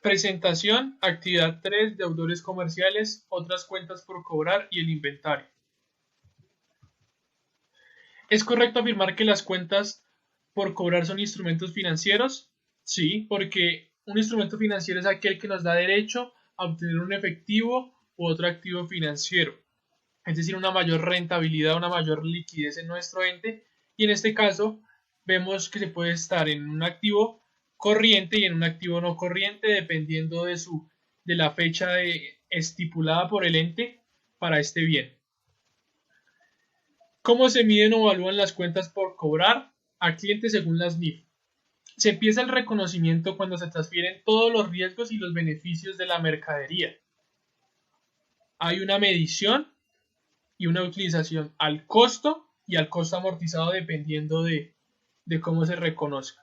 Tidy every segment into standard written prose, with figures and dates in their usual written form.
Presentación, actividad 3, deudores comerciales, otras cuentas por cobrar y el inventario. ¿Es correcto afirmar que las cuentas por cobrar son instrumentos financieros? Sí, porque un instrumento financiero es aquel que nos da derecho a obtener un efectivo u otro activo financiero, es decir, una mayor rentabilidad, una mayor liquidez en nuestro ente, y en este caso vemos que se puede estar en un activo corriente y en un activo no corriente dependiendo de la fecha estipulada por el ente para este bien. ¿Cómo se miden o evalúan las cuentas por cobrar a clientes según las NIF? Se empieza el reconocimiento cuando se transfieren todos los riesgos y los beneficios de la mercadería. Hay una medición y una utilización al costo y al costo amortizado dependiendo de cómo se reconozca.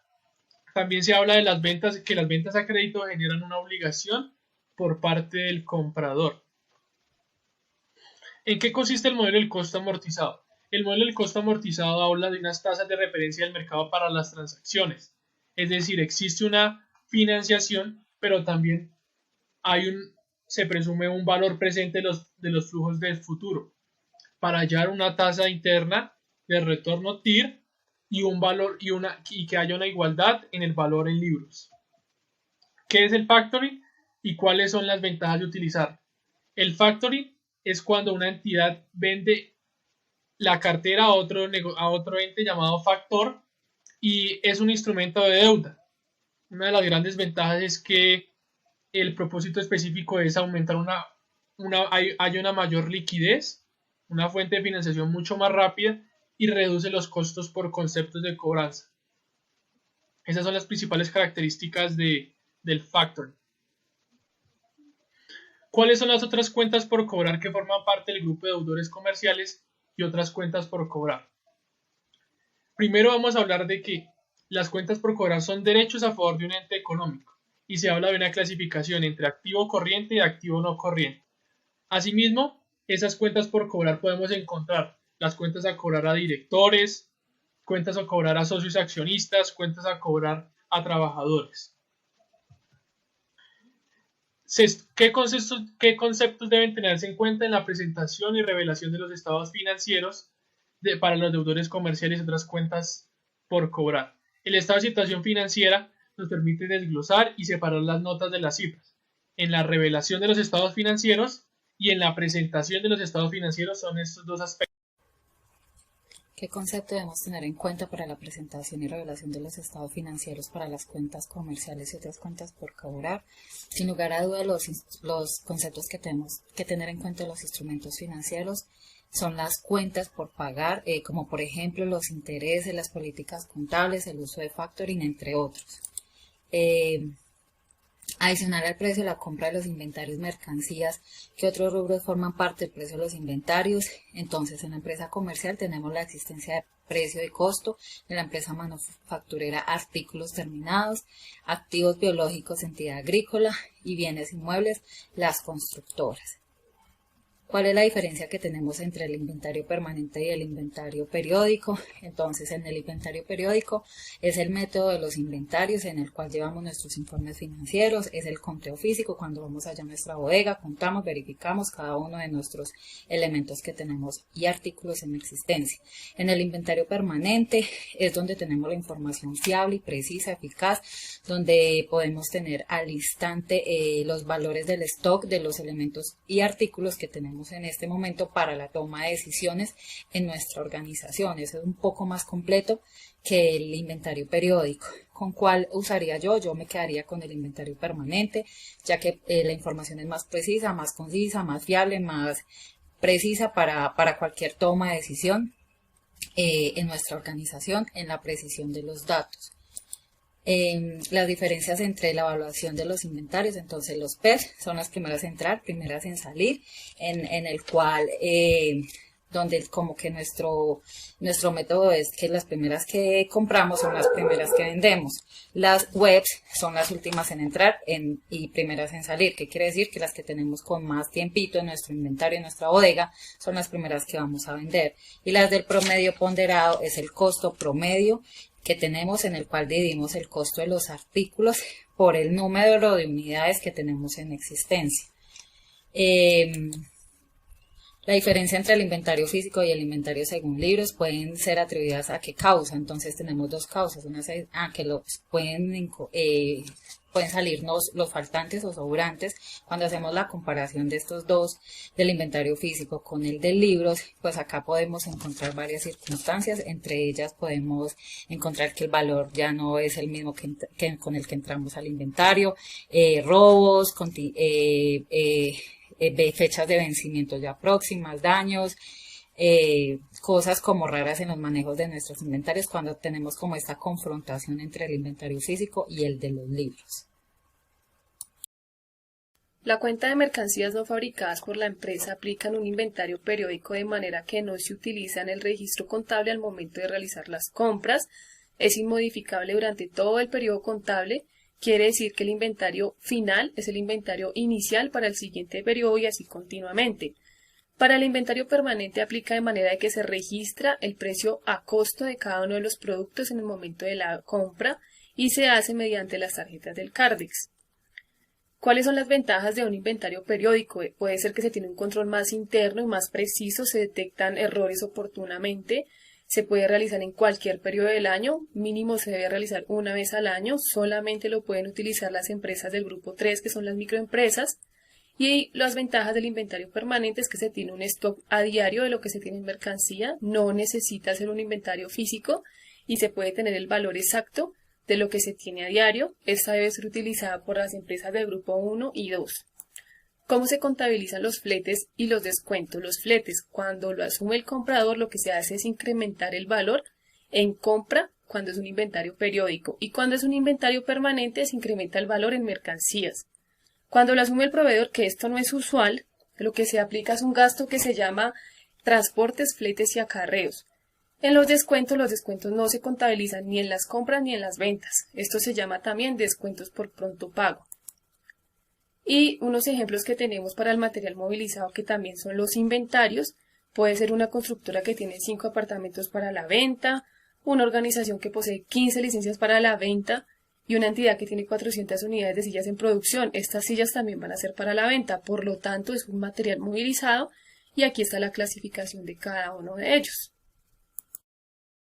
También se habla de las ventas, que las ventas a crédito generan una obligación por parte del comprador. ¿En qué consiste el modelo del costo amortizado? El modelo del costo amortizado habla de unas tasas de referencia del mercado para las transacciones. Es decir, existe una financiación, pero también se presume un valor presente de los flujos del futuro para hallar una tasa interna de retorno TIR y un valor y que haya una igualdad en el valor en libros. ¿Qué es el factoring y cuáles son las ventajas de utilizarlo? El factoring es cuando una entidad vende la cartera a otro ente llamado factor y es un instrumento de deuda. Una de las grandes ventajas es que el propósito específico es aumentar haya una mayor liquidez, una fuente de financiación mucho más rápida y reduce los costos por conceptos de cobranza. Esas son las principales características del factoring. ¿Cuáles son las otras cuentas por cobrar que forman parte del grupo de deudores comerciales y otras cuentas por cobrar? Primero vamos a hablar de que las cuentas por cobrar son derechos a favor de un ente económico y se habla de una clasificación entre activo corriente y activo no corriente. Asimismo, esas cuentas por cobrar podemos encontrar las cuentas a cobrar a directores, cuentas a cobrar a socios accionistas, cuentas a cobrar a trabajadores. ¿Qué conceptos deben tenerse en cuenta en la presentación y revelación de los estados financieros para los deudores comerciales y otras cuentas por cobrar? El estado de situación financiera nos permite desglosar y separar las notas de las cifras. En la revelación de los estados financieros y en la presentación de los estados financieros son estos dos aspectos. ¿Qué concepto debemos tener en cuenta para la presentación y revelación de los estados financieros para las cuentas comerciales y otras cuentas por cobrar? Sin lugar a dudas, los conceptos que tenemos que tener en cuenta de los instrumentos financieros son las cuentas por pagar, como por ejemplo los intereses, las políticas contables, el uso de factoring, entre otros. Adicional al precio de la compra de los inventarios mercancías, ¿qué otros rubros forman parte del precio de los inventarios? Entonces, en la empresa comercial tenemos la existencia de precio y costo, en la empresa manufacturera artículos terminados, activos biológicos, entidad agrícola y bienes inmuebles, las constructoras. ¿Cuál es la diferencia que tenemos entre el inventario permanente y el inventario periódico? Entonces, en el inventario periódico es el método de los inventarios en el cual llevamos nuestros informes financieros, es el conteo físico, cuando vamos allá a nuestra bodega, contamos, verificamos cada uno de nuestros elementos que tenemos y artículos en existencia. En el inventario permanente es donde tenemos la información fiable y precisa, eficaz, donde podemos tener al instante los valores del stock de los elementos y artículos que tenemos en este momento para la toma de decisiones en nuestra organización. Eso es un poco más completo que el inventario periódico. ¿Con cuál usaría yo? Yo me quedaría con el inventario permanente, ya que la información es más precisa, más concisa, más fiable, más precisa para cualquier toma de decisión en nuestra organización, en la precisión de los datos. Las diferencias entre la evaluación de los inventarios, entonces los PES son las primeras en entrar, primeras en salir, en el cual donde como que nuestro método es que las primeras que compramos son las primeras que vendemos. Las webs son las últimas en entrar y primeras en salir. ¿Qué quiere decir? Que las que tenemos con más tiempito en nuestro inventario, en nuestra bodega, son las primeras que vamos a vender. Y las del promedio ponderado es el costo promedio que tenemos, en el cual dividimos el costo de los artículos por el número de unidades que tenemos en existencia. La diferencia entre el inventario físico y el inventario según libros pueden ser atribuidas a qué causa. Entonces tenemos dos causas. Una es que pueden salirnos los faltantes o sobrantes. Cuando hacemos la comparación de estos dos, del inventario físico con el de libros, pues acá podemos encontrar varias circunstancias. Entre ellas podemos encontrar que el valor ya no es el mismo que con el que entramos al inventario, robos, fechas de vencimiento ya próximas, daños, cosas como raras en los manejos de nuestros inventarios cuando tenemos como esta confrontación entre el inventario físico y el de los libros. La cuenta de mercancías no fabricadas por la empresa aplica en un inventario periódico de manera que no se utiliza en el registro contable al momento de realizar las compras, es inmodificable durante todo el periodo contable. Quiere decir que el inventario final es el inventario inicial para el siguiente periodo y así continuamente. Para el inventario permanente aplica de manera de que se registra el precio a costo de cada uno de los productos en el momento de la compra y se hace mediante las tarjetas del Cardex. ¿Cuáles son las ventajas de un inventario periódico? Puede ser que se tiene un control más interno y más preciso, se detectan errores oportunamente. Se puede realizar en cualquier periodo del año, mínimo se debe realizar una vez al año, solamente lo pueden utilizar las empresas del grupo 3, que son las microempresas, y las ventajas del inventario permanente es que se tiene un stock a diario de lo que se tiene en mercancía, no necesita hacer un inventario físico y se puede tener el valor exacto de lo que se tiene a diario. Esta debe ser utilizada por las empresas del grupo 1 y 2. ¿Cómo se contabilizan los fletes y los descuentos? Los fletes, cuando lo asume el comprador, lo que se hace es incrementar el valor en compra cuando es un inventario periódico, y cuando es un inventario permanente se incrementa el valor en mercancías. Cuando lo asume el proveedor, que esto no es usual, lo que se aplica es un gasto que se llama transportes, fletes y acarreos. En los descuentos no se contabilizan ni en las compras ni en las ventas. Esto se llama también descuentos por pronto pago. Y unos ejemplos que tenemos para el material movilizado, que también son los inventarios, puede ser una constructora que tiene 5 apartamentos para la venta, una organización que posee 15 licencias para la venta y una entidad que tiene 400 unidades de sillas en producción. Estas sillas también van a ser para la venta, por lo tanto es un material movilizado y aquí está la clasificación de cada uno de ellos.